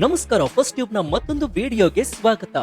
ನಮಸ್ಕಾರ, first tube ನ ಮತ್ತೊಂದು ವಿಡಿಯೋಗೆ ಸ್ವಾಗತ.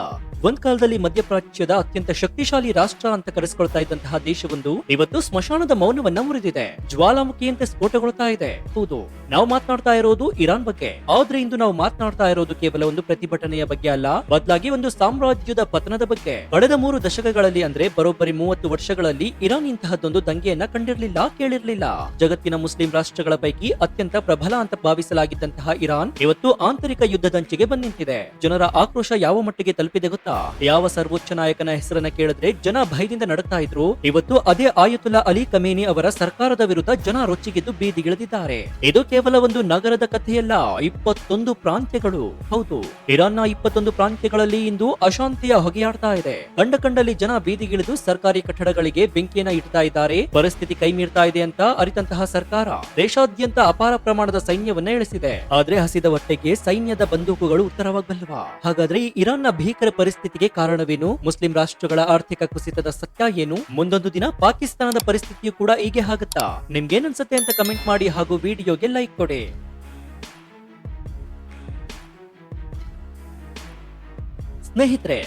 ಒಂದ್ ಕಾಲದಲ್ಲಿ ಮಧ್ಯಪ್ರಾಚ್ಯದ ಅತ್ಯಂತ ಶಕ್ತಿಶಾಲಿ ರಾಷ್ಟ್ರ ಅಂತ ಕರೆಸ್ಕೊಳ್ತಾ ಇದ್ದಂತಹ ದೇಶವೊಂದು ಇವತ್ತು ಸ್ಮಶಾನದ ಮೌನವನ್ನ ಮುರಿದಿದೆ. ಜ್ವಾಲಾಮುಖಿಯಂತೆ ಸ್ಫೋಟಗೊಳ್ತಾ ಇದೆ. ಹೌದು, ನಾವು ಮಾತನಾಡ್ತಾ ಇರೋದು ಇರಾನ್ ಬಗ್ಗೆ. ಆದ್ರೆ ಇಂದು ನಾವು ಮಾತನಾಡ್ತಾ ಇರೋದು ಕೇವಲ ಒಂದು ಪ್ರತಿಭಟನೆಯ ಬಗ್ಗೆ ಅಲ್ಲ, ಬದಲಾಗಿ ಒಂದು ಸಾಮ್ರಾಜ್ಯದ ಪತನದ ಬಗ್ಗೆ. ಕಳೆದ 3 ದಶಕಗಳಲ್ಲಿ ಅಂದ್ರೆ ಬರೋಬ್ಬರಿ 30 ವರ್ಷಗಳಲ್ಲಿ ಇರಾನ್ ಇಂತಹದ್ದೊಂದು ದಂಗೆಯನ್ನ ಕಂಡಿರಲಿಲ್ಲ, ಕೇಳಿರ್ಲಿಲ್ಲ. ಜಗತ್ತಿನ ಮುಸ್ಲಿಂ ರಾಷ್ಟ್ರಗಳ ಪೈಕಿ ಅತ್ಯಂತ ಪ್ರಬಲ ಅಂತ ಭಾವಿಸಲಾಗಿದ್ದಂತಹ ಇರಾನ್ ಇವತ್ತು ಆಂತರಿಕ ಯುದ್ಧದಂಚಿಗೆ ಬಂದ್ ನಿಂತಿದೆ. ಜನರ ಆಕ್ರೋಶ ಯಾವ ಮಟ್ಟಿಗೆ ತಲುಪಿದೆ ಗೊತ್ತಾ? ಯಾವ ಸರ್ವೋಚ್ಚ ನಾಯಕನ ಹೆಸರನ್ನ ಕೇಳಿದ್ರೆ ಜನ ಭಯದಿಂದ ನಡುತ್ತಾ ಇದ್ರು, ಇವತ್ತು ಅದೇ ಆಯತುಲ್ಲಾ ಅಲಿ ಖಮೇನಿ ಅವರ ಸರ್ಕಾರದ ವಿರುದ್ಧ ಜನ ರೊಚ್ಚಿಗೆದ್ದು ಬೀದಿಗಿಳಿದಿದ್ದಾರೆ. ಇದು ಕೇವಲ ಒಂದು ನಗರದ ಕಥೆಯಲ್ಲ, 21 ಪ್ರಾಂತ್ಯಗಳು. ಹೌದು, ಇರಾನ್ನ 21 ಪ್ರಾಂತ್ಯಗಳಲ್ಲಿ ಇಂದು ಅಶಾಂತಿಯ ಹೊಗೆಯಾಡ್ತಾ ಇದೆ. ಕಂಡಲ್ಲಿ ಜನ ಬೀದಿಗಿಳಿದು ಸರ್ಕಾರಿ ಕಟ್ಟಡಗಳಿಗೆ ಬೆಂಕಿಯನ್ನ ಇಡ್ತಾ ಇದ್ದಾರೆ. ಪರಿಸ್ಥಿತಿ ಕೈ ಮೀರ್ತಾ ಇದೆ ಅಂತ ಅರಿತಂತಹ ಸರ್ಕಾರ ದೇಶಾದ್ಯಂತ ಅಪಾರ ಪ್ರಮಾಣದ ಸೈನ್ಯವನ್ನ ಇಳಿಸಿದೆ. ಆದ್ರೆ ಹಸಿದ ಹೊಟ್ಟೆಗೆ ಸೈನ್ಯದ ಬಂದೂಕುಗಳು ಉತ್ತರವಾಗಬಲ್ಲವಾ? ಹಾಗಾದ್ರೆ ಈ ಇರಾನ್ನ ಭೀಕರ ಪರಿಸ್ಥಿತಿಗೆ ಕಾರಣವೇನು? ಮುಸ್ಲಿಂ ರಾಷ್ಟ್ರಗಳ ಆರ್ಥಿಕ ಕುಸಿತದ ಸತ್ಯ ಏನು? ಮುಂದೊಂದು ದಿನ ಪಾಕಿಸ್ತಾನದ ಪರಿಸ್ಥಿತಿಯು ಕೂಡ ಹೀಗೆ ಆಗುತ್ತಾ? ನಿಮ್ಗೇನನ್ಸುತ್ತೆ ಅಂತ ಕಮೆಂಟ್ ಮಾಡಿ ಹಾಗೂ ವಿಡಿಯೋಗೆ ಲೈಕ್ ಕೊಡಿ. ಸ್ನೇಹಿತರೆ,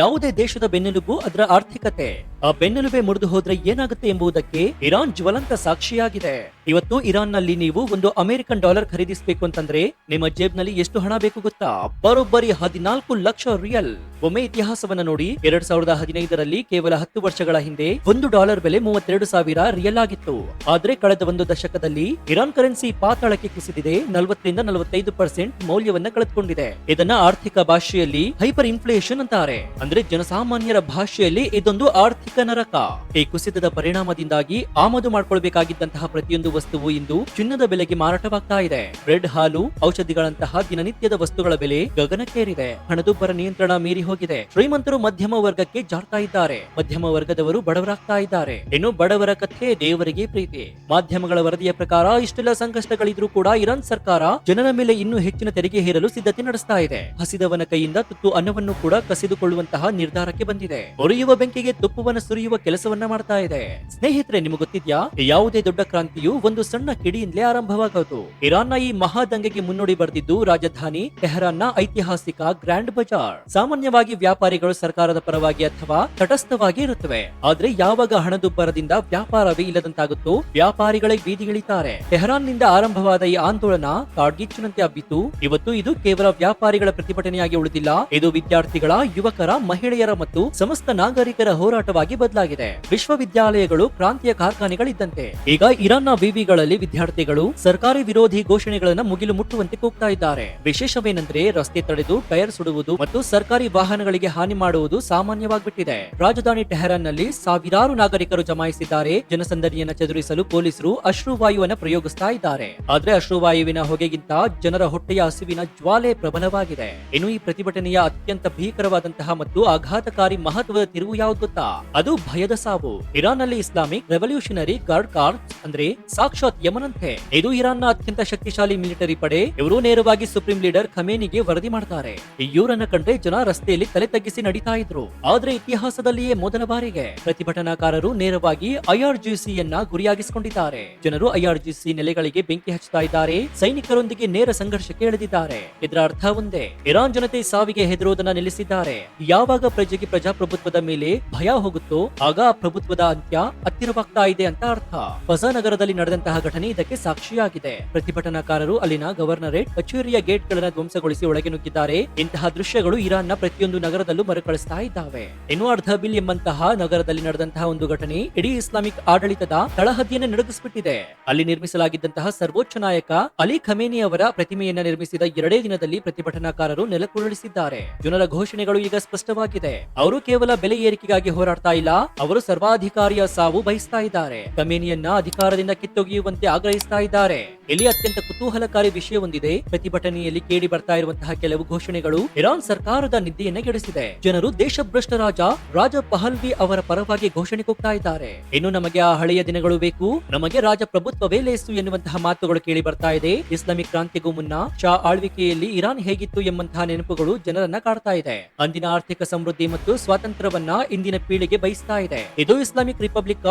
ಯಾವುದೇ ದೇಶದ ಬೆನ್ನೆಲುಬು ಅದರ ಆರ್ಥಿಕತೆ. ಆ ಬೆನ್ನೆಲುಬೆ ಮುರಿದು ಹೋದ್ರೆ ಏನಾಗುತ್ತೆ ಎಂಬುದಕ್ಕೆ ಇರಾನ್ ಜ್ವಲಂತ ಸಾಕ್ಷಿಯಾಗಿದೆ. ಇವತ್ತು ಇರಾನ್ ನಲ್ಲಿ ನೀವು ಒಂದು ಅಮೆರಿಕನ್ ಡಾಲರ್ ಖರೀದಿಸಬೇಕು ಅಂತಂದ್ರೆ ನಿಮ್ಮ ಜೇಬ್ನಲ್ಲಿ ಎಷ್ಟು ಹಣ ಬೇಕು ಗೊತ್ತಾ? ಬರೋಬ್ಬರಿ 14 ಲಕ್ಷ ರಿಯಲ್. ಒಮ್ಮೆ ಇತಿಹಾಸವನ್ನ ನೋಡಿ. 2015ರಲ್ಲಿ ಕೇವಲ 10 ವರ್ಷಗಳ ಹಿಂದೆ $1 ಬೆಲೆ 32,000 ರಿಯಲ್ ಆಗಿತ್ತು. ಆದ್ರೆ ಕಳೆದ ಒಂದು ದಶಕದಲ್ಲಿ ಇರಾನ್ ಕರೆನ್ಸಿ ಪಾತಾಳಕ್ಕೆ ಕುಸಿದಿದೆ. 40-45% ಮೌಲ್ಯವನ್ನ ಕಳೆದುಕೊಂಡಿದೆ. ಇದನ್ನ ಆರ್ಥಿಕ ಭಾಷೆಯಲ್ಲಿ ಹೈಪರ್ ಇನ್ಫ್ಲೇಷನ್ ಅಂತಾರೆ. ಅಂದ್ರೆ ಜನಸಾಮಾನ್ಯರ ಭಾಷೆಯಲ್ಲಿ ಇದೊಂದು ಆರ್ಥಿಕ ನರಕ. ಈ ಕುಸಿತದ ಪರಿಣಾಮದಿಂದಾಗಿ ಆಮದು ಮಾಡಿಕೊಳ್ಳಬೇಕಾಗಿದ್ದಂತಹ ಪ್ರತಿಯೊಂದು ವಸ್ತುವು ಇಂದು ಚಿನ್ನದ ಬೆಲೆಗೆ ಮಾರಾಟವಾಗ್ತಾ ಇದೆ. ಬ್ರೆಡ್, ಹಾಲು, ಔಷಧಿಗಳಂತಹ ದಿನನಿತ್ಯದ ವಸ್ತುಗಳ ಬೆಲೆ ಗಗನಕ್ಕೇರಿದೆ. ಹಣದುಬ್ಬರ ನಿಯಂತ್ರಣ ಮೀರಿ ಹೋಗಿದೆ. ಶ್ರೀಮಂತರು ಮಧ್ಯಮ ವರ್ಗಕ್ಕೆ ಜಾರ್ತಾ ಇದ್ದಾರೆ, ಮಧ್ಯಮ ವರ್ಗದವರು ಬಡವರಾಗ್ತಾ ಇದ್ದಾರೆ. ಇನ್ನು ಬಡವರ ಕಥೆ ದೇವರಿಗೆ ಪ್ರೀತಿ. ಮಾಧ್ಯಮಗಳ ವರದಿಯ ಪ್ರಕಾರ ಇಷ್ಟೆಲ್ಲ ಸಂಕಷ್ಟಗಳಿದ್ರೂ ಕೂಡ ಇರಾನ್ ಸರ್ಕಾರ ಜನರ ಮೇಲೆ ಇನ್ನೂ ಹೆಚ್ಚಿನ ತೆರಿಗೆ ಹೇರಲು ಸಿದ್ಧತೆ ನಡೆಸ್ತಾ ಇದೆ. ಹಸಿದವನ ಕೈಯಿಂದ ತುತ್ತು ಅನ್ನವನ್ನು ಕೂಡ ಕಸಿದುಕೊಳ್ಳುವಂತಹ ನಿರ್ಧಾರಕ್ಕೆ ಬಂದಿದೆ. ಉರಿಯುವ ಬೆಂಕಿಗೆ ತುಪ್ಪವನ್ನು ಸುರಿಯುವ ಕೆಲಸವನ್ನ ಮಾಡ್ತಾ ಇದೆ. ಸ್ನೇಹಿತರೆ, ನಿಮಗೆ ಗೊತ್ತಿದ್ಯಾ, ಯಾವುದೇ ದೊಡ್ಡ ಕ್ರಾಂತಿಯು ಒಂದು ಸಣ್ಣ ಕಿಡಿಯಿಂದಲೇ ಆರಂಭವಾಗುವುದು. ಇರಾನ್ನ ಈ ಮಹಾದಂಗೆಗೆ ಮುನ್ನುಡಿ ಬರೆದಿದ್ದು ರಾಜಧಾನಿ ಟೆಹರಾನ್ನ ಐತಿಹಾಸಿಕ ಗ್ರ್ಯಾಂಡ್ ಬಜಾರ್. ಸಾಮಾನ್ಯವಾಗಿ ವ್ಯಾಪಾರಿಗಳು ಸರ್ಕಾರದ ಪರವಾಗಿ ಅಥವಾ ತಟಸ್ಥವಾಗಿ ಇರುತ್ತವೆ. ಆದ್ರೆ ಯಾವಾಗ ಹಣದುಬ್ಬರದಿಂದ ವ್ಯಾಪಾರವೇ ಇಲ್ಲದಂತಾಗುತ್ತೋ ವ್ಯಾಪಾರಿಗಳೇ ಬೀದಿಗಿಳಿತಾರೆ. ಟೆಹರಾನ್ನಿಂದ ಆರಂಭವಾದ ಈ ಆಂದೋಲನ ಕಾಡ್ಗಿಚ್ಚಿನಂತೆ ಹಬ್ಬಿತು. ಇವತ್ತು ಇದು ಕೇವಲ ವ್ಯಾಪಾರಿಗಳ ಪ್ರತಿಭಟನೆಯಾಗಿ ಉಳಿದಿಲ್ಲ, ಇದು ವಿದ್ಯಾರ್ಥಿಗಳ, ಯುವಕರ, ಮಹಿಳೆಯರ ಮತ್ತು ಸಮಸ್ತ ನಾಗರಿಕರ ಹೋರಾಟವಾಗಿ ಬದಲಾಗಿದೆ. ವಿಶ್ವವಿದ್ಯಾಲಯಗಳು ಪ್ರಾಂತೀಯ ಕಾರ್ಖಾನೆಗಳಿದ್ದಂತೆ ಈಗ ಇರಾನ್ನ ವಿವಿಗಳಲ್ಲಿ ವಿದ್ಯಾರ್ಥಿಗಳು ಸರ್ಕಾರಿ ವಿರೋಧಿ ಘೋಷಣೆಗಳನ್ನ ಮುಗಿಲು ಮುಟ್ಟುವಂತೆ ಕೂಗ್ತಾ ಇದ್ದಾರೆ. ವಿಶೇಷವೇನೆಂದ್ರೆ ರಸ್ತೆ ತಡೆದು ಟೈರ್ ಸುಡುವುದು ಮತ್ತು ಸರ್ಕಾರಿ ವಾಹನಗಳಿಗೆ ಹಾನಿ ಮಾಡುವುದು ಸಾಮಾನ್ಯವಾಗ್ಬಿಟ್ಟಿದೆ. ರಾಜಧಾನಿ ಟೆಹರಾನ್ ನಲ್ಲಿ ಸಾವಿರಾರು ನಾಗರಿಕರು ಜಮಾಯಿಸಿದ್ದಾರೆ. ಜನಸಂದಣಿಯನ್ನ ಚದುರಿಸಲು ಪೊಲೀಸರು ಅಶ್ರುವಾಯುವನ್ನ ಪ್ರಯೋಗಿಸ್ತಾ ಇದ್ದಾರೆ. ಆದ್ರೆ ಅಶ್ರುವಾಯುವಿನ ಹೊಗೆಗಿಂತ ಜನರ ಹೊಟ್ಟೆಯ ಹಸಿವಿನ ಜ್ವಾಲೆ ಪ್ರಬಲವಾಗಿದೆ. ಇನ್ನು ಈ ಪ್ರತಿಭಟನೆಯ ಅತ್ಯಂತ ಭೀಕರವಾದಂತಹ ಮತ್ತು ಆಘಾತಕಾರಿ ಮಹತ್ವದ ತಿರುವು ಯಾವ್ದು ಗೊತ್ತಾ? ಅದು ಭಯದ ಸಾವು. ಇರಾನ್ ನಲ್ಲಿ ಇಸ್ಲಾಮಿಕ್ ರೆವಲ್ಯೂಷನರಿ ಗಾರ್ಡ್ ಕಾರ್ಪ್ಸ್ ಅಂದ್ರೆ ಸಾಕ್ಷಾತ್ ಯಮನಂತೆ. ಇದು ಇರಾನ್ನ ಅತ್ಯಂತ ಶಕ್ತಿಶಾಲಿ ಮಿಲಿಟರಿ ಪಡೆ. ಇವರು ನೇರವಾಗಿ ಸುಪ್ರೀಂ ಲೀಡರ್ ಖಮೇನಿಗೆ ವರದಿ ಮಾಡ್ತಾರೆ. ಇವರನ್ನ ಕಂಡ್ರೆ ಜನ ರಸ್ತೆಯಲ್ಲಿ ತಲೆ ತಗ್ಗಿಸಿ ನಡೀತಾ ಇದ್ರು. ಆದ್ರೆ ಇತಿಹಾಸದಲ್ಲಿಯೇ ಮೊದಲ ಬಾರಿಗೆ ಪ್ರತಿಭಟನಾಕಾರರು ನೇರವಾಗಿ ಐಆರ್ಜಿಸಿಯನ್ನ ಗುರಿಯಾಗಿಸಿಕೊಂಡಿದ್ದಾರೆ. ಜನರು ಐಆರ್ಜಿಸಿ ನೆಲೆಗಳಿಗೆ ಬೆಂಕಿ ಹಚ್ಚುತ್ತಾ ಇದ್ದಾರೆ. ಸೈನಿಕರೊಂದಿಗೆ ನೇರ ಸಂಘರ್ಷಕ್ಕೆ ಇಳಿದಿದ್ದಾರೆ. ಇದರ ಅರ್ಥ ಒಂದೇ, ಇರಾನ್ ಜನತೆ ಸಾವಿಗೆ ಹೆದರೋದನ್ನ ನಿಲ್ಲಿಸಿದ್ದಾರೆ. ಯಾವಾಗ ಪ್ರಜೆಗೆ ಪ್ರಜಾಪ್ರಭುತ್ವದ ಮೇಲೆ ಭಯ ಹೋಗುತ್ತೋ ಆಗ ಪ್ರಭುತ್ವದ ಅಂತ್ಯ ಹತ್ತಿರವಾಗ್ತಾ ಇದೆ ಅಂತ ಅರ್ಥ. ಫಜಾ ನಗರದಲ್ಲಿ ನಡೆದಂತಹ ಘಟನೆ ಇದಕ್ಕೆ ಸಾಕ್ಷಿಯಾಗಿದೆ. ಪ್ರತಿಭಟನಾಕಾರರು ಅಲ್ಲಿನ ಗವರ್ನರೇಟ್ ಕಚೇರಿಯ ಗೇಟ್ ಗಳನ್ನ ಧ್ವಂಸಗೊಳಿಸಿ ಒಳಗೆ ನುಗ್ಗಿದ್ದಾರೆ. ಇಂತಹ ದೃಶ್ಯಗಳು ಇರಾನ್ನ ಪ್ರತಿಯೊಂದು ನಗರದಲ್ಲೂ ಮರುಕಳಿಸ್ತಾ ಇದ್ದಾವೆ. ಇನ್ನು ಅರ್ಧಬಿಲ್ ಎಂಬಂತಹ ನಗರದಲ್ಲಿ ನಡೆದಂತಹ ಒಂದು ಘಟನೆ ಇಡೀ ಇಸ್ಲಾಮಿಕ್ ಆಡಳಿತದ ತಳಹದಿಯನ್ನು ನಡುಗಿಸ್ಬಿಟ್ಟಿದೆ. ಅಲ್ಲಿ ನಿರ್ಮಿಸಲಾಗಿದ್ದಂತಹ ಸರ್ವೋಚ್ಚ ನಾಯಕ ಅಲಿ ಖಮೇನಿ ಅವರ ಪ್ರತಿಮೆಯನ್ನ ನಿರ್ಮಿಸಿದ 2 ದಿನದಲ್ಲಿ ಪ್ರತಿಭಟನಾಕಾರರು ನೆಲಕ್ಕುರುಳಿಸಿದ್ದಾರೆ. ಜನರ ಘೋಷಣೆಗಳು ಈಗ ಸ್ಪಷ್ಟವಾಗಿದೆ. ಅವರು ಕೇವಲ ಬೆಲೆ ಏರಿಕೆಗಾಗಿ ಹೋರಾಡ್ತಾ ಇಲ್ಲ, ಅವರು ಸರ್ವಾಧಿಕಾರಿಯ ಸಾವು ಬಯಸ್ತಾ ಇದ್ದಾರೆ. ಖಮೇನಿಯನ್ನ ಅಧಿಕಾರದಿಂದ ಕಿತ್ತೊಗೆಯುವಂತೆ ಆಗ್ರಹಿಸ್ತಾ ಇದ್ದಾರೆ. ಇಲ್ಲಿ ಅತ್ಯಂತ ಕುತೂಹಲಕಾರಿ ವಿಷಯ ಒಂದಿದೆ. ಪ್ರತಿಭಟನೆಯಲ್ಲಿ ಕೇಳಿ ಬರ್ತಾ ಇರುವಂತಹ ಕೆಲವು ಘೋಷಣೆಗಳು ಇರಾನ್ ಸರ್ಕಾರದ ನಿದ್ದೆಯನ್ನ ಗೆಡಿಸಿದೆ. ಜನರು ದೇಶಭ್ರಷ್ಟ ರಾಜ ಪಹಲ್ವಿ ಅವರ ಪರವಾಗಿ ಘೋಷಣೆ ಕೂಗ್ತಾ ಇದ್ದಾರೆ. ಇನ್ನು ನಮಗೆ ಆ ಹಳೆಯ ದಿನಗಳು ಬೇಕು, ನಮಗೆ ರಾಜಪ್ರಭುತ್ವವೇ ಲೇಸು ಎನ್ನುವಂತಹ ಮಾತುಗಳು ಕೇಳಿ ಬರ್ತಾ ಇದೆ. ಇಸ್ಲಾಮಿಕ್ ಕ್ರಾಂತಿಗೂ ಮುನ್ನ ಶಾ ಆಳ್ವಿಕೆಯಲ್ಲಿ ಇರಾನ್ ಹೇಗಿತ್ತು ಎಂಬಂತಹ ನೆನಪುಗಳು ಜನರನ್ನ ಕಾಡ್ತಾ ಇದೆ. ಅಂದಿನ ಆರ್ಥಿಕ ಸಮೃದ್ಧಿ ಮತ್ತು ಸ್ವಾತಂತ್ರ್ಯವನ್ನ ಇಂದಿನ ಪೀಳಿಗೆ ಬಯಸ್ತಾ ಇದೆ. ಇದು ಇಸ್ಲಾಮಿಕ್ ರಿಪಬ್ಲಿಕ್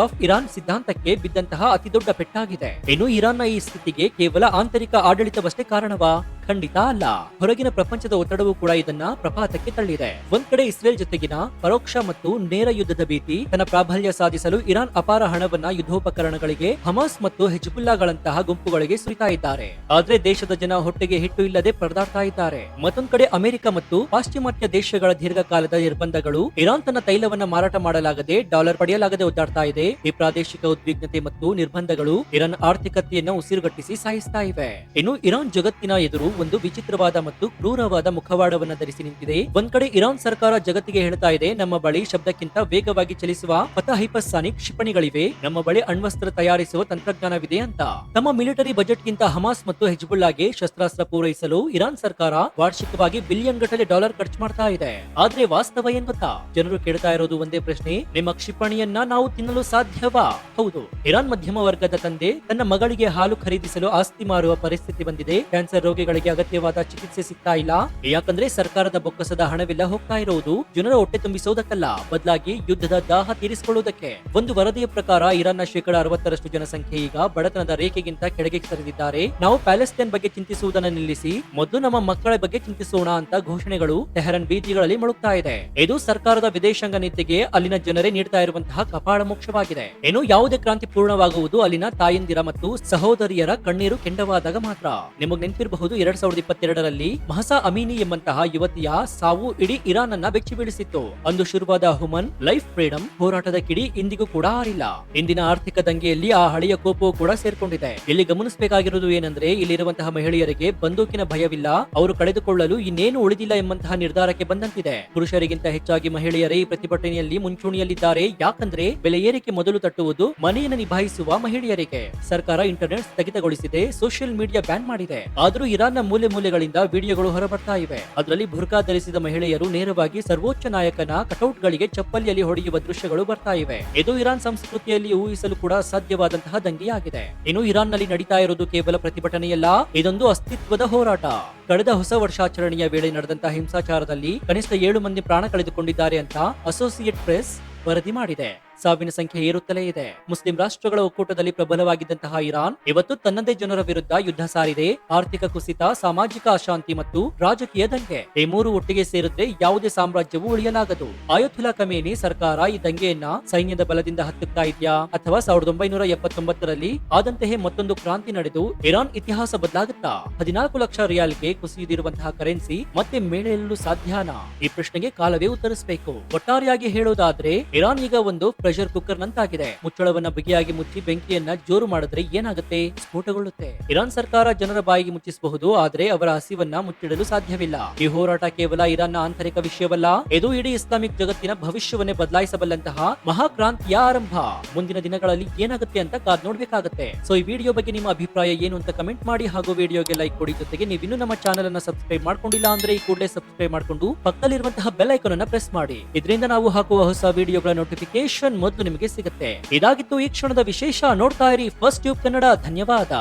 ಆಫ್ ಇರಾನ್ ಸಿದ್ಧಾಂತಕ್ಕೆ ಬಿದ್ದಂತಹ ಅತಿ ದೊಡ್ಡ ಪೆಟ್ಟಾಗಿದೆ. ಇನ್ನು ಇರಾನ್ನ ಈ ಸ್ಥಿತಿಗೆ ಕೇವಲ ಆಂತರಿಕ ಆಡಳಿತವಷ್ಟೇ ಕಾರಣವಾ? ಖಂಡಿತ ಅಲ್ಲ. ಹೊರಗಿನ ಪ್ರಪಂಚದ ಒತ್ತಡವೂ ಕೂಡ ಇದನ್ನ ಪ್ರಪಾತಕ್ಕೆ ತಳ್ಳಿದೆ. ಒಂದ್ ಕಡೆ ಇಸ್ರೇಲ್ ಜೊತೆಗಿನ ಪರೋಕ್ಷ ಮತ್ತು ನೇರ ಯುದ್ಧದ ಭೀತಿ ತನ್ನ ಪ್ರಾಬಲ್ಯ ಸಾಧಿಸಲು ಇರಾನ್ ಅಪಾರ ಹಣವನ್ನ ಯುದ್ಧೋಪಕರಣಗಳಿಗೆ ಹಮಾಸ್ ಮತ್ತು ಹೆಜ್ಬುಲ್ಲಾಗಳಂತಹ ಗುಂಪುಗಳಿಗೆ ಸುರಿತಾ ಇದ್ದಾರೆ. ಆದ್ರೆ ದೇಶದ ಜನ ಹೊಟ್ಟೆಗೆ ಹಿಟ್ಟು ಇಲ್ಲದೆ ಪರದಾಡ್ತಾ ಇದ್ದಾರೆ. ಮತ್ತೊಂದ್ ಕಡೆ ಅಮೆರಿಕ ಮತ್ತು ಪಾಶ್ಚಿಮಾತ್ಯ ದೇಶಗಳ ದೀರ್ಘಕಾಲದ ನಿರ್ಬಂಧಗಳು ಇರಾನ್ ತನ್ನ ತೈಲವನ್ನ ಮಾರಾಟ ಮಾಡಲಾಗದೆ ಡಾಲರ್ ಪಡೆಯಲಾಗದೆ ಒದ್ದಾಡ್ತಾ ಇದೆ. ಈ ಪ್ರಾದೇಶಿಕ ಉದ್ವಿಗ್ನತೆ ಮತ್ತು ನಿರ್ಬಂಧಗಳು ಇರಾನ್ ಆರ್ಥಿಕತೆಯನ್ನು ಉಸಿರುಗಟ್ಟಿಸಿ ಸಾಯಿಸ್ತಾ ಇವೆ. ಇನ್ನು ಇರಾನ್ ಜಗತ್ತಿನ ಎದುರು ಒಂದು ವಿಚಿತ್ರವಾದ ಮತ್ತು ಕ್ರೂರವಾದ ಮುಖವಾಡವನ್ನ ಧರಿಸಿ ನಿಂತಿದೆ. ಒಂದ್ ಕಡೆ ಇರಾನ್ ಸರ್ಕಾರ ಜಗತ್ತಿಗೆ ಹೇಳ್ತಾ ಇದೆ, ನಮ್ಮ ಬಳಿ ಶಬ್ದಕ್ಕಿಂತ ವೇಗವಾಗಿ ಚಲಿಸುವ ಪಥ ಹೈಪರ್ಸಾನಿಕ್ ಕ್ಷಿಪಣಿಗಳಿವೆ, ನಮ್ಮ ಬಳಿ ಅಣ್ವಸ್ತ್ರ ತಯಾರಿಸುವ ತಂತ್ರಜ್ಞಾನವಿದೆ ಅಂತ. ತಮ್ಮ ಮಿಲಿಟರಿ ಬಜೆಟ್ ಗಿಂತ ಹಮಾಸ್ ಮತ್ತು ಹೆಜ್ಬುಲ್ಲಾಗೆ ಶಸ್ತ್ರಾಸ್ತ್ರ ಪೂರೈಸಲು ಇರಾನ್ ಸರ್ಕಾರ ವಾರ್ಷಿಕವಾಗಿ ಬಿಲಿಯನ್ ಗಟ್ಟಲೆ ಡಾಲರ್ ಖರ್ಚು ಮಾಡ್ತಾ ಇದೆ. ಆದ್ರೆ ವಾಸ್ತವ ಏನ್ ಗೊತ್ತಾ? ಜನರು ಕೇಳ್ತಾ ಇರೋದು ಒಂದೇ ಪ್ರಶ್ನೆ, ನಿಮ್ಮ ಕ್ಷಿಪಣಿಯನ್ನ ನಾವು ತಿನ್ನಲು ಸಾಧ್ಯವಾ? ಹೌದು, ಇರಾನ್ ಮಧ್ಯಮ ವರ್ಗದ ತಂದೆ ತನ್ನ ಮಗಳಿಗೆ ಹಾಲು ಖರೀದಿಸಲು ಆಸ್ತಿ ಮಾರುವ ಪರಿಸ್ಥಿತಿ ಬಂದಿದೆ. ಕ್ಯಾನ್ಸರ್ ರೋಗಿಗಳಿಗೆ ಅಗತ್ಯವಾದ ಚಿಕಿತ್ಸೆ ಸಿಗ್ತಾ ಇಲ್ಲ. ಯಾಕಂದ್ರೆ ಸರ್ಕಾರದ ಬೊಕ್ಕಸದ ಹಣವೆಲ್ಲ ಹೋಗ್ತಾ ಇರೋದು ಜನರ ಹೊಟ್ಟೆ ತುಂಬಿಸೋದಕ್ಕಲ್ಲ, ಬದಲಾಗಿ ಯುದ್ಧದ ದಾಹ ತೀರಿಸಿಕೊಳ್ಳುವುದಕ್ಕೆ. ಒಂದು ವರದಿಯ ಪ್ರಕಾರ ಇರಾನ್ನ 60% ಜನಸಂಖ್ಯೆ ಈಗ ಬಡತನದ ರೇಖೆಗಿಂತ ಕೆಳಗೆ ಸರಿದಿದ್ದಾರೆ. ನಾವು ಪ್ಯಾಲೆಸ್ತೈನ್ ಬಗ್ಗೆ ಚಿಂತಿಸುವುದನ್ನು ನಿಲ್ಲಿಸಿ ಮೊದಲು ನಮ್ಮ ಮಕ್ಕಳ ಬಗ್ಗೆ ಚಿಂತಿಸೋಣ ಅಂತ ಘೋಷಣೆಗಳು ಟೆಹರನ್ ಬೀದಿಗಳಲ್ಲಿ ಮುಳುಗ್ತಾ ಇದೆ. ಇದು ಸರ್ಕಾರದ ವಿದೇಶಾಂಗ ನೀತಿಗೆ ಅಲ್ಲಿನ ಜನರೇ ನೀಡ್ತಾ ಇರುವಂತಹ ಕಪಾಳ ಮೋಕ್ಷವಾಗಿದೆ. ಏನು ಯಾವುದೇ ಕ್ರಾಂತಿ ಪೂರ್ಣವಾಗುವುದು ಅಲ್ಲಿನ ತಾಯಂದಿರ ಮತ್ತು ಸಹೋದರಿಯರ ಕಣ್ಣೀರು ಕೆಂಡವಾದಾಗ ಮಾತ್ರ. ನಿಮಗ್ ನೆನಪಿರಬಹುದು 2022ರಲ್ಲಿ ಮಹಸಾ ಅಮೀನಿ ಎಂಬಂತಹ ಯುವತಿಯ ಸಾವು ಇಡೀ ಇರಾನ್ ಅನ್ನ ಬೆಚ್ಚಿ ಬೀಳಿಸಿತ್ತು. ಅಂದು ಶುರುವಾದ ಹುಮನ್ ಲೈಫ್ ಫ್ರೀಡಮ್ ಹೋರಾಟದ ಕಿಡಿ ಇಂದಿಗೂ ಕೂಡ ಆರಿಲ್ಲ. ಇಂದಿನ ಆರ್ಥಿಕ ದಂಗೆಯಲ್ಲಿ ಆ ಹಳೆಯ ಕೋಪವು ಕೂಡ ಸೇರ್ಕೊಂಡಿದೆ. ಇಲ್ಲಿ ಗಮನಿಸಬೇಕಾಗಿರುವುದು ಏನಂದ್ರೆ, ಇಲ್ಲಿರುವಂತಹ ಮಹಿಳೆಯರಿಗೆ ಬಂದೂಕಿನ ಭಯವಿಲ್ಲ, ಅವರು ಕಳೆದುಕೊಳ್ಳಲು ಇನ್ನೇನು ಉಳಿದಿಲ್ಲ ಎಂಬಂತಹ ನಿರ್ಧಾರಕ್ಕೆ ಬಂದಂತಿದೆ. ಪುರುಷರಿಗಿಂತ ಹೆಚ್ಚಾಗಿ ಮಹಿಳೆಯರೇ ಈ ಪ್ರತಿಭಟನೆಯಲ್ಲಿ ಮುಂಚೂಣಿಯಲ್ಲಿದ್ದಾರೆ. ಯಾಕಂದ್ರೆ ಬೆಲೆ ಏರಿಕೆ ಮೊದಲು ತಟ್ಟುವುದು ಮನೆಯನ್ನು ನಿಭಾಯಿಸುವ ಮಹಿಳೆಯರಿಗೆ. ಸರ್ಕಾರ ಇಂಟರ್ನೆಟ್ ಸ್ಥಗಿತಗೊಳಿಸಿದೆ, ಸೋಷಿಯಲ್ ಮೀಡಿಯಾ ಬ್ಯಾನ್ ಮಾಡಿದೆ. ಆದರೂ ಇರಾನ್ನ ಮೂಲೆ ಮೂಲೆಗಳಿಂದ ವಿಡಿಯೋಗಳು ಹೊರಬರ್ತಾ ಇವೆ. ಅದರಲ್ಲಿ ಬುರ್ಕಾ ಧರಿಸಿದ ಮಹಿಳೆಯರು ನೇರವಾಗಿ ಸರ್ವೋಚ್ಚ ನಾಯಕನ ಕಟೌಟ್ಗಳಿಗೆ ಚಪ್ಪಲಿಯಲ್ಲಿ ಹೊಡೆಯುವ ದೃಶ್ಯಗಳು ಬರ್ತಾ ಇವೆ. ಇದು ಇರಾನ್ ಸಂಸ್ಕೃತಿಯಲ್ಲಿ ಊಹಿಸಲು ಕೂಡ ಸಾಧ್ಯವಾದಂತಹ ದಂಗೆಯಾಗಿದೆ. ಇನ್ನು ಇರಾನ್ ನಲ್ಲಿ ನಡೀತಾ ಇರುವುದು ಕೇವಲ ಪ್ರತಿಭಟನೆಯಲ್ಲ, ಇದೊಂದು ಅಸ್ತಿತ್ವದ ಹೋರಾಟ. ಕಳೆದ ಹೊಸ ವರ್ಷಾಚರಣೆಯ ವೇಳೆ ನಡೆದಂತಹ ಹಿಂಸಾಚಾರದಲ್ಲಿ ಕನಿಷ್ಠ 7 ಮಂದಿ ಪ್ರಾಣ ಕಳೆದುಕೊಂಡಿದ್ದಾರೆ ಅಂತ ಅಸೋಸಿಯೇಟ್ ಪ್ರೆಸ್ ವರದಿ ಮಾಡಿದೆ. ಸಾವಿನ ಸಂಖ್ಯೆ ಏರುತ್ತಲೇ ಇದೆ. ಮುಸ್ಲಿಂ ರಾಷ್ಟ್ರಗಳ ಒಕ್ಕೂಟದಲ್ಲಿ ಪ್ರಬಲವಾಗಿದ್ದಂತಹ ಇರಾನ್ ಇವತ್ತು ತನ್ನದೇ ಜನರ ವಿರುದ್ಧ ಯುದ್ಧ ಸಾರಿದೆ. ಆರ್ಥಿಕ ಕುಸಿತ, ಸಾಮಾಜಿಕ ಅಶಾಂತಿ ಮತ್ತು ರಾಜಕೀಯ ದಂಗೆ ಈ ಮೂರು ಒಟ್ಟಿಗೆ ಸೇರಿದ್ರೆ ಯಾವುದೇ ಸಾಮ್ರಾಜ್ಯವು ಉಳಿಯಲಾಗದು. ಆಯತುಲ್ಲಾ ಖಮೇನಿ ಸರ್ಕಾರ ಈ ದಂಗೆಯನ್ನ ಸೈನ್ಯದ ಬಲದಿಂದ ಹತ್ತುತ್ತಾ ಇದೆಯಾ, ಅಥವಾ 1979ರಲ್ಲಿ ಆದಂತೆಯೇ ಮತ್ತೊಂದು ಕ್ರಾಂತಿ ನಡೆದು ಇರಾನ್ ಇತಿಹಾಸ ಬದಲಾಗುತ್ತಾ? 14 ಲಕ್ಷ ರಿಯಾಲ್ಗೆ ಕುಸಿಯುತ್ತಿರುವಂತಹ ಕರೆನ್ಸಿ ಮತ್ತೆ ಮೇಲೆಯಲು ಸಾಧ್ಯನಾ? ಈ ಪ್ರಶ್ನೆಗೆ ಕಾಲವೇ ಉತ್ತರಿಸಬೇಕು. ಒಟ್ಟಾರೆಯಾಗಿ ಹೇಳೋದಾದ್ರೆ ಇರಾನ್ ಈಗ ಒಂದು ಪ್ರೆಷರ್ ಕುಕ್ಕರ್ ನಂತಾಗಿದೆ. ಮುಚ್ಚಳವನ್ನ ಬಿಗಿಯಾಗಿ ಮುಚ್ಚಿ ಬೆಂಕಿಯನ್ನ ಜೋರು ಮಾಡಿದ್ರೆ ಏನಾಗುತ್ತೆ? ಸ್ಫೋಟಗೊಳ್ಳುತ್ತೆ. ಇರಾನ್ ಸರ್ಕಾರ ಜನರ ಬಾಯಿಗೆ ಮುಚ್ಚಿಸಬಹುದು, ಆದ್ರೆ ಅವರ ಹಸಿವನ್ನ ಮುಚ್ಚಿಡಲು ಸಾಧ್ಯವಿಲ್ಲ. ಈ ಹೋರಾಟ ಕೇವಲ ಇರಾನ್ನ ಆಂತರಿಕ ವಿಷಯವಲ್ಲ, ಇದು ಇಡೀ ಇಸ್ಲಾಮಿಕ್ ಜಗತ್ತಿನ ಭವಿಷ್ಯವನ್ನೇ ಬದಲಾಯಿಸಬಲ್ಲಂತಹ ಮಹಾಕ್ರಾಂತಿಯ ಆರಂಭ. ಮುಂದಿನ ದಿನಗಳಲ್ಲಿ ಏನಾಗುತ್ತೆ ಅಂತ ಕಾದ್ ನೋಡ್ಬೇಕಾಗತ್ತೆ. ಸೊ ಈ ವಿಡಿಯೋ ಬಗ್ಗೆ ನಿಮ್ಮ ಅಭಿಪ್ರಾಯ ಏನು ಅಂತ ಕಮೆಂಟ್ ಮಾಡಿ, ಹಾಗೂ ವಿಡಿಯೋಗೆ ಲೈಕ್ ಕೊಡಿ. ಜೊತೆಗೆ ನೀವಿನ್ನೂ ನಮ್ಮ ಚಾನೆಲ್ ಅನ್ನ ಸಬ್ಸ್ಕ್ರೈಬ್ ಮಾಡ್ಕೊಂಡಿಲ್ಲ ಅಂದ್ರೆ ಈ ಕೂಡಲೇ ಸಬ್ಸ್ಕ್ರೈಬ್ ಮಾಡ್ಕೊಂಡು ಪಕ್ಕದಲ್ಲಿರುವಂತಹ ಬೆಲ್ ಐಕಾನ್ ಅನ್ನ ಪ್ರೆಸ್ ಮಾಡಿ. ಇದರಿಂದ ನಾವು ಹಾಕುವ ಹೊಸ ವಿಡಿಯೋಗಳ ನೋಟಿಫಿಕೇಶನ್ ಮೊದಲು ನಿಮಗೆ ಸಿಗುತ್ತೆ. ಇದಾಗಿತ್ತು ಈ ಕ್ಷಣದ ವಿಶೇಷ. ನೋಡ್ತಾ ಇರಿ ಫಸ್ಟ್ ಟ್ಯೂಬ್ ಕನ್ನಡ. ಧನ್ಯವಾದ.